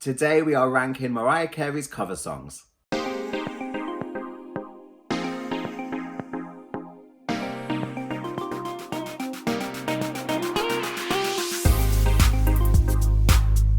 Today we are ranking Mariah Carey's cover songs.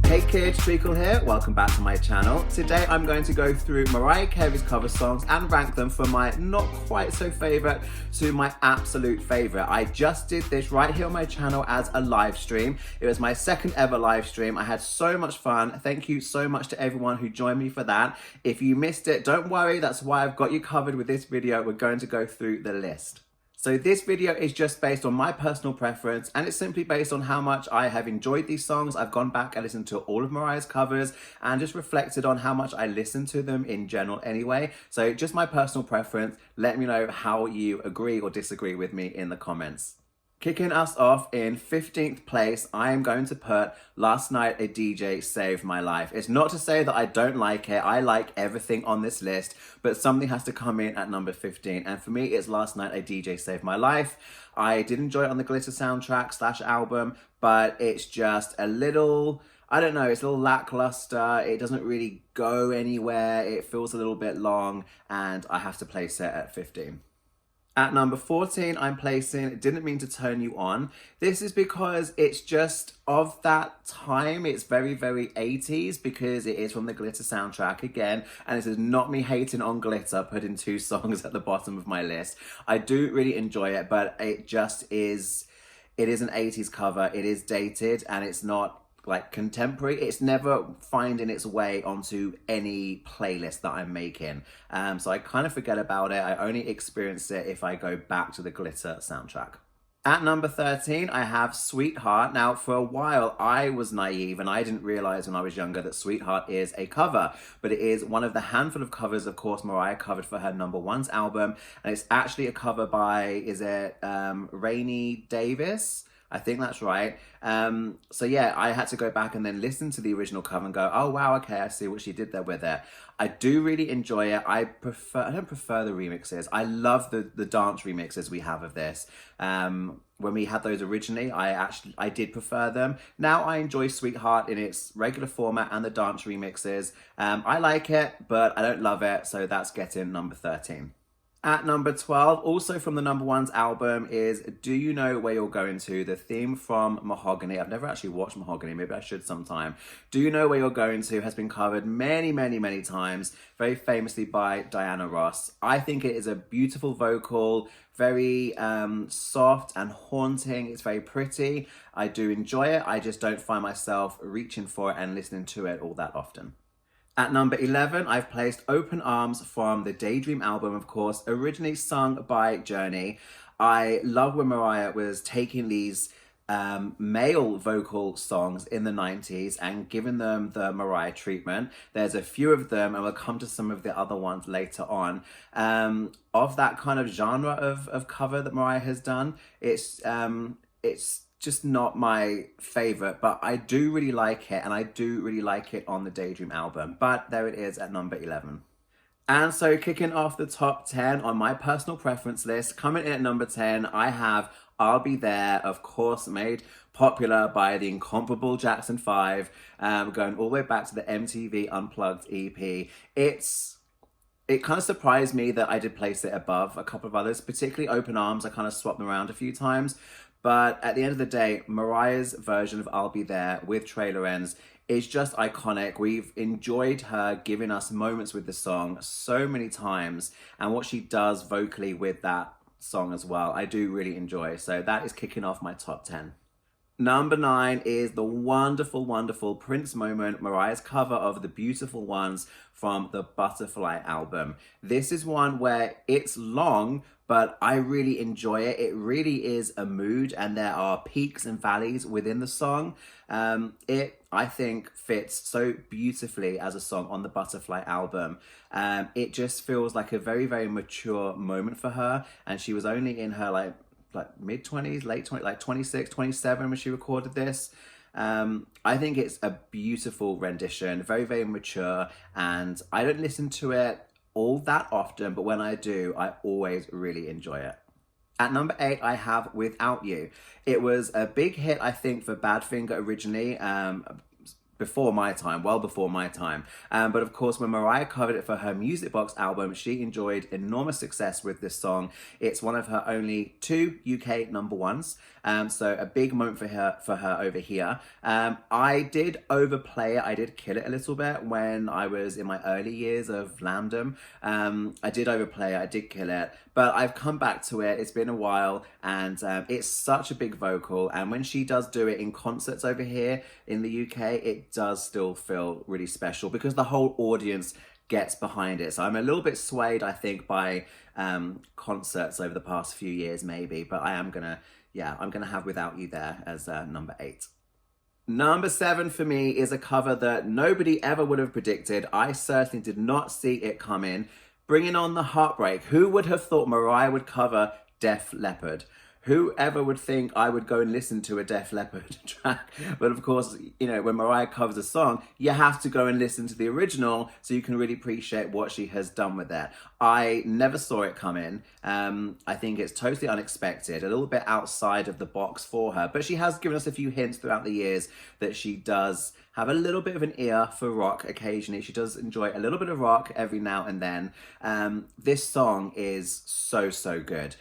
Hey kids, Treacle here, welcome back to my channel. Today I'm going to go through Mariah Carey's cover songs and rank them from my not quite so favourite to my absolute favourite. I just did this right here on my channel as a live stream. It was my second ever live stream. I had so much fun. Thank you so much to everyone who joined me for that. If you missed it, don't worry, that's why I've got you covered with this video. We're going to go through the list. So this video is just based on my personal preference, and it's simply based on how much I have enjoyed these songs. I've gone back and listened to all of Mariah's covers and just reflected on how much I listen to them in general anyway. So just my personal preference. Let me know how you agree or disagree with me in the comments. Kicking us off in 15th place, I am going to put Last Night a DJ Saved My Life. It's not to say that I don't like it. I like everything on this list, but something has to come in at number 15. And for me, it's Last Night a DJ Saved My Life. I did enjoy it on the Glitter soundtrack / album, but it's just a little, I don't know, it's a little lackluster. It doesn't really go anywhere. It feels a little bit long, and I have to place it at 15. At number 14, I'm placing Didn't Mean to Turn You On. This is because it's just of that time. It's very, very 80s because it is from the Glitter soundtrack again. And this is not me hating on Glitter, putting 2 songs at the bottom of my list. I do really enjoy it, but it just is, it is an 80s cover. It is dated and it's not like contemporary. It's never finding its way onto any playlist that I'm making. So I kind of forget about it. I only experience it if I go back to the Glitter soundtrack. At number 13, I have Sweetheart. Now, for a while, I was naive and I didn't realize when I was younger that Sweetheart is a cover, but it is one of the handful of covers, of course, Mariah covered for her #1's album. And it's actually a cover by, is it Rainy Davis? I think that's right. So yeah, I had to go back and then listen to the original cover and go, oh wow, okay, I see what she did there with it. I do really enjoy it. I don't prefer the remixes. I love the dance remixes we have of this. When we had those originally, I did prefer them. Now I enjoy Sweetheart in its regular format and the dance remixes. I like it, but I don't love it, so that's getting number 13. At number 12, also from the #1's album, is Do You Know Where You're Going To, the theme from Mahogany. I've never actually watched Mahogany, maybe I should sometime. Do You Know Where You're Going To has been covered many, many, many times, very famously by Diana Ross. I think it is a beautiful vocal, very soft and haunting. It's very pretty. I do enjoy it. I just don't find myself reaching for it and listening to it all that often. At number 11, I've placed Open Arms from the Daydream album, of course, originally sung by Journey. I love when Mariah was taking these male vocal songs in the 90s and giving them the Mariah treatment. There's a few of them, and we'll come to some of the other ones later on. Of that kind of genre of cover that Mariah has done, it's just not my favorite, but I do really like it, and I do really like it on the Daydream album. But there it is at number 11. And so kicking off the top 10 on my personal preference list, coming in at number 10, I have I'll Be There, of course, made popular by the incomparable Jackson 5, going all the way back to the MTV Unplugged EP. It kind of surprised me that I did place it above a couple of others, particularly Open Arms. I kind of swapped them around a few times. But at the end of the day, Mariah's version of I'll Be There with Trailer Ends is just iconic. We've enjoyed her giving us moments with the song so many times, and what she does vocally with that song as well, I do really enjoy. So that is kicking off my top 10. Number 9 is the wonderful, wonderful Prince moment, Mariah's cover of The Beautiful Ones from the Butterfly album. This is one where it's long, but I really enjoy it. It really is a mood, and there are peaks and valleys within the song. It, I think, fits so beautifully as a song on the Butterfly album. It just feels like a very, very mature moment for her, and she was only in her like mid-20s, late 20s, like 26, 27 when she recorded this. I think it's a beautiful rendition, very, very mature, and I don't listen to it all that often, but when I do, I always really enjoy it. At number 8, I have Without You. It was a big hit, I think, for Badfinger originally, before my time, well before my time. But of course, when Mariah covered it for her Music Box album, she enjoyed enormous success with this song. It's one of her only 2 UK number ones. So a big moment for her over here. I did overplay it. I did kill it a little bit when I was in my early years of Lambdom. I did overplay it. I did kill it. But I've come back to it. It's been a while, and it's such a big vocal. And when she does do it in concerts over here in the UK, it does still feel really special because the whole audience gets behind it. So I'm a little bit swayed, I think, by concerts over the past few years, maybe. But I'm gonna have Without You there as number 8. Number 7 for me is a cover that nobody ever would have predicted. I certainly did not see it coming. Bringing On the Heartbreak. Who would have thought Mariah would cover Def Leppard? Whoever would think I would go and listen to a Def Leppard track? But of course, you know, when Mariah covers a song, you have to go and listen to the original so you can really appreciate what she has done with that. I never saw it coming. I think it's totally unexpected, a little bit outside of the box for her. But she has given us a few hints throughout the years that she does have a little bit of an ear for rock occasionally. She does enjoy a little bit of rock every now and then. This song is so good.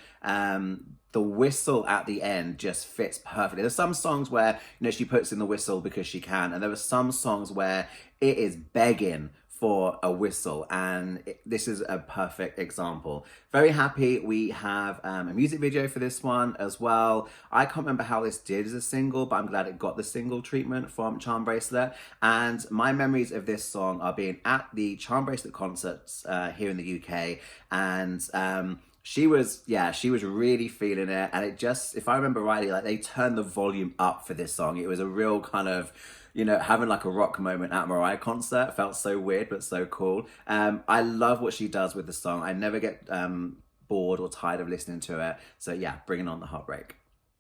The whistle at the end just fits perfectly. There's some songs where, you know, she puts in the whistle because she can, and there are some songs where it is begging for a whistle, and this is a perfect example. Very happy we have a music video for this one as well. I can't remember how this did as a single, but I'm glad it got the single treatment from Charm Bracelet. And my memories of this song are being at the Charm Bracelet concerts here in the UK, and she was really feeling it. And it just, if I remember rightly, like they turned the volume up for this song. It was a real kind of, you know, having like a rock moment at a Mariah concert. Felt so weird, but so cool. I love what she does with the song. I never get bored or tired of listening to it. So yeah, Bringing On the Heartbreak.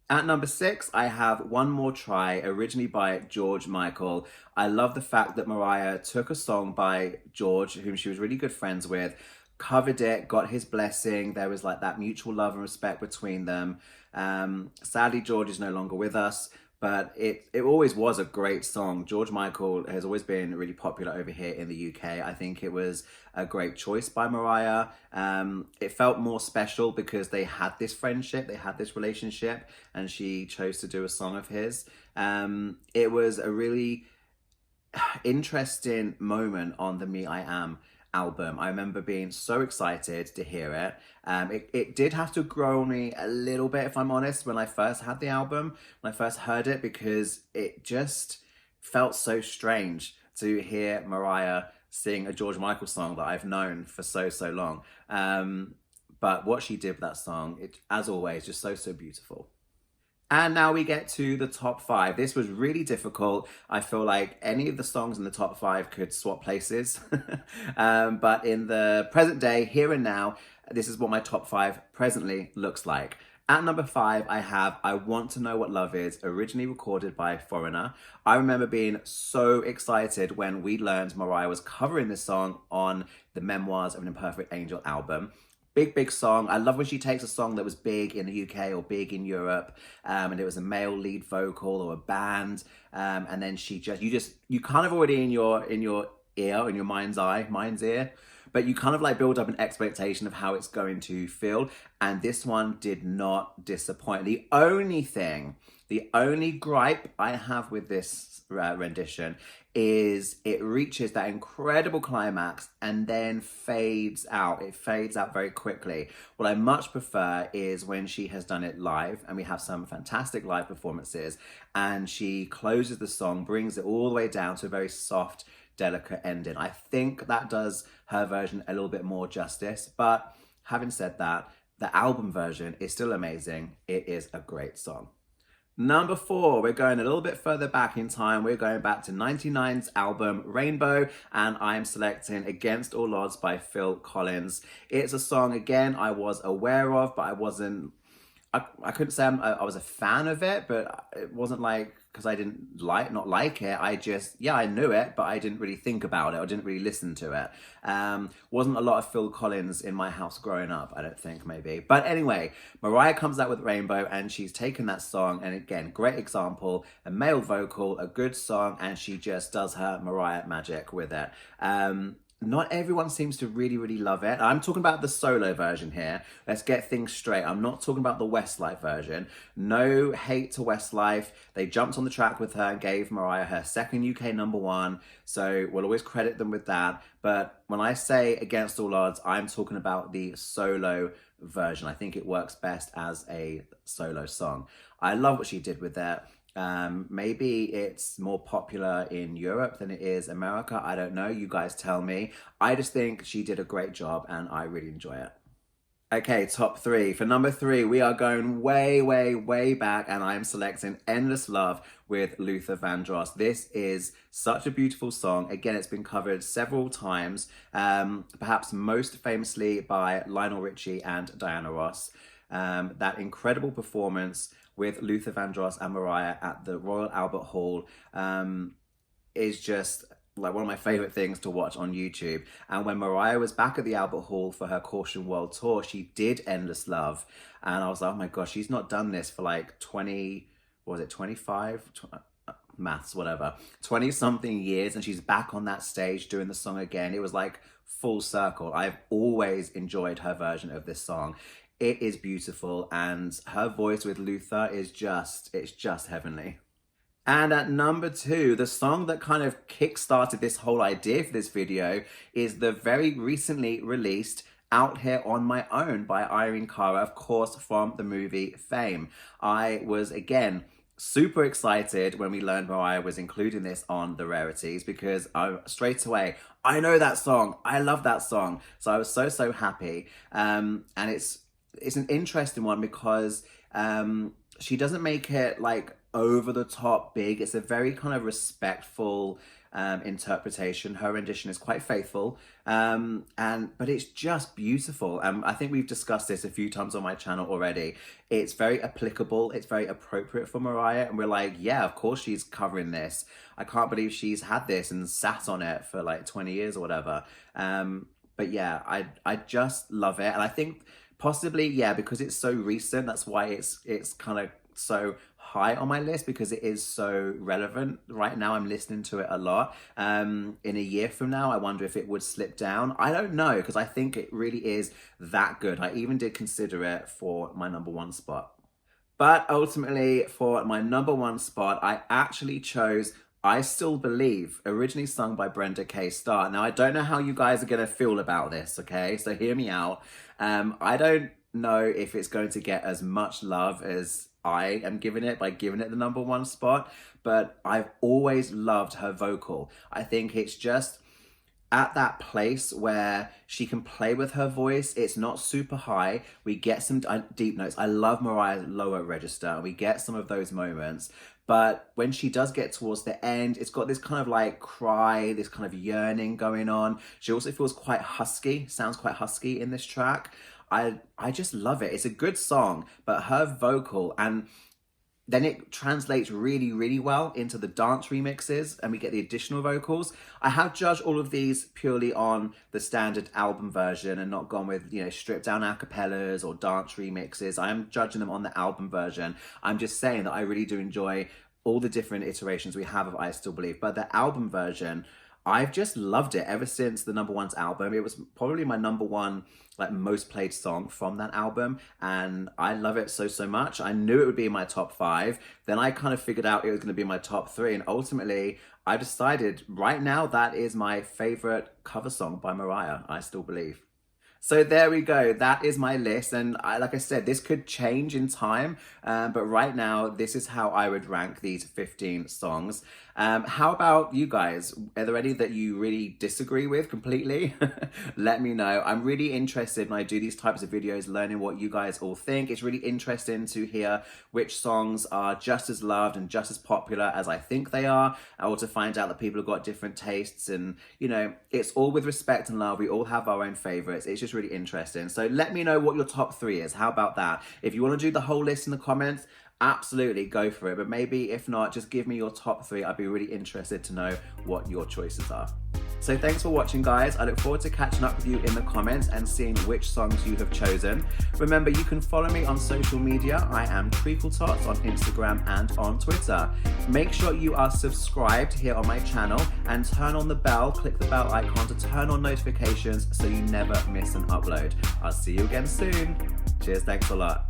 At number 6, I have One More Try, originally by George Michael. I love the fact that Mariah took a song by George, whom she was really good friends with, covered it, got his blessing. There was like that mutual love and respect between them. Sadly, George is no longer with us, but it always was a great song. George Michael has always been really popular over here in the UK. I think it was a great choice by Mariah. It felt more special because they had this friendship, they had this relationship, and she chose to do a song of his. It was a really interesting moment on the Me I Am album. I remember being so excited to hear it. It did have to grow on me a little bit, if I'm honest, when I first had the album, when I first heard it, because it just felt so strange to hear Mariah sing a George Michael song that I've known for so long. But what she did with that song, it, as always, just so beautiful. And now we get to the top 5. This was really difficult. I feel like any of the songs in the top 5 could swap places. But in the present day, here and now, this is what my top 5 presently looks like. At number 5, I have I Want to Know What Love Is, originally recorded by Foreigner. I remember being so excited when we learned Mariah was covering this song on the Memoirs of an Imperfect Angel album. Big song. I love when she takes a song that was big in the UK or big in Europe, and it was a male lead vocal or a band, and then you kind of already in your ear, in your mind's ear, but you kind of like build up an expectation of how it's going to feel, and this one did not disappoint. The only gripe I have with this rendition is it reaches that incredible climax and then fades out. It fades out very quickly. What I much prefer is when she has done it live, and we have some fantastic live performances, and she closes the song, brings it all the way down to a very soft, delicate ending. I think that does her version a little bit more justice, but having said that, the album version is still amazing. It is a great song. Number 4, we're going a little bit further back in time. We're going back to 99's album Rainbow, and I'm selecting Against All Odds by Phil Collins. It's a song, again, I was aware of, but I couldn't say I was a fan of it, but it wasn't like because I didn't not like it. I just, yeah, I knew it, but I didn't really think about it. I didn't really listen to it. Wasn't a lot of Phil Collins in my house growing up, I don't think, maybe. But anyway, Mariah comes out with Rainbow, and she's taken that song, and again, great example, a male vocal, a good song, and she just does her Mariah magic with it. Not everyone seems to really love it. I'm talking about the solo version here. Let's get things straight. I'm not talking about the Westlife version. No hate to Westlife. They jumped on the track with her and gave Mariah her second UK #1. So we'll always credit them with that. But when I say Against All Odds, I'm talking about the solo version. I think it works best as a solo song. I love what she did with that. Maybe it's more popular in Europe than it is America. I don't know. You guys tell me. I just think she did a great job and I really enjoy it. Okay, top 3. For number 3, we are going way back, and I am selecting Endless Love with Luther Vandross. This is such a beautiful song. Again, it's been covered several times, perhaps most famously by Lionel Richie and Diana Ross. That incredible performance with Luther Vandross and Mariah at the Royal Albert Hall is just like one of my favorite things to watch on YouTube. And when Mariah was back at the Albert Hall for her Caution World Tour, she did Endless Love. And I was like, oh my gosh, she's not done this for like 25? Maths, whatever. 20 something years, and she's back on that stage doing the song again. It was like full circle. I've always enjoyed her version of this song. It is beautiful, and her voice with Luther is it's just heavenly. And at number 2, the song that kind of kick-started this whole idea for this video is the very recently released Out Here on My Own by Irene Cara, of course, from the movie Fame. I was, again, super excited when we learned Mariah was including this on the Rarities, because straight away, I know that song. I love that song. So I was so happy. And it's an interesting one because she doesn't make it like over the top big. It's a very kind of respectful interpretation. Her rendition is quite faithful, but it's just beautiful. I think we've discussed this a few times on my channel already. It's very applicable. It's very appropriate for Mariah, and we're like, yeah, of course she's covering this. I can't believe she's had this and sat on it for like 20 years or whatever. But yeah, I just love it, and I think possibly, yeah, because it's so recent, that's why it's kind of so high on my list, because it is so relevant. Right now, I'm listening to it a lot. In a year from now, I wonder if it would slip down. I don't know, because I think it really is that good. I even did consider it for my #1 spot. But ultimately, for my #1 spot, I actually chose I Still Believe, originally sung by Brenda K. Starr. Now, I don't know how you guys are going to feel about this, okay? So hear me out. I don't know if it's going to get as much love as I am giving it by giving it the #1 spot, but I've always loved her vocal. I think it's just at that place where she can play with her voice. It's not super high. We get some deep notes. I love Mariah's lower register. We get some of those moments. But when she does get towards the end, it's got this kind of like cry, this kind of yearning going on. She also feels quite husky, sounds quite husky in this track. I just love it. It's a good song, but her vocal, and then it translates really well into the dance remixes, and we get the additional vocals. I have judged all of these purely on the standard album version and not gone with, you know, stripped down acapellas or dance remixes. I am judging them on the album version. I'm just saying that I really do enjoy all the different iterations we have of I Still Believe. But the album version, I've just loved it ever since the #1's album. It was probably my #1 like most played song from that album, and I love it so much. I knew it would be in my top 5. Then I kind of figured out it was going to be my top 3, and ultimately I decided right now that is my favorite cover song by Mariah, I Still Believe. So there we go. That is my list. And like I said, this could change in time. But right now, this is how I would rank these 15 songs. How about you guys? Are there any that you really disagree with completely? Let me know. I'm really interested when I do these types of videos, learning what you guys all think. It's really interesting to hear which songs are just as loved and just as popular as I think they are, or to find out that people have got different tastes. And, you know, it's all with respect and love. We all have our own favorites. It's just really interesting. So let me know what your top 3 is. How about that? If you want to do the whole list in the comments, absolutely go for it. But maybe if not, just give me your top 3. I'd be really interested to know what your choices are. So thanks for watching, guys. I look forward to catching up with you in the comments and seeing which songs you have chosen. Remember, you can follow me on social media. I am TreacleTots on Instagram and on Twitter. Make sure you are subscribed here on my channel and turn on the bell. Click the bell icon to turn on notifications so you never miss an upload. I'll see you again soon. Cheers, thanks a lot.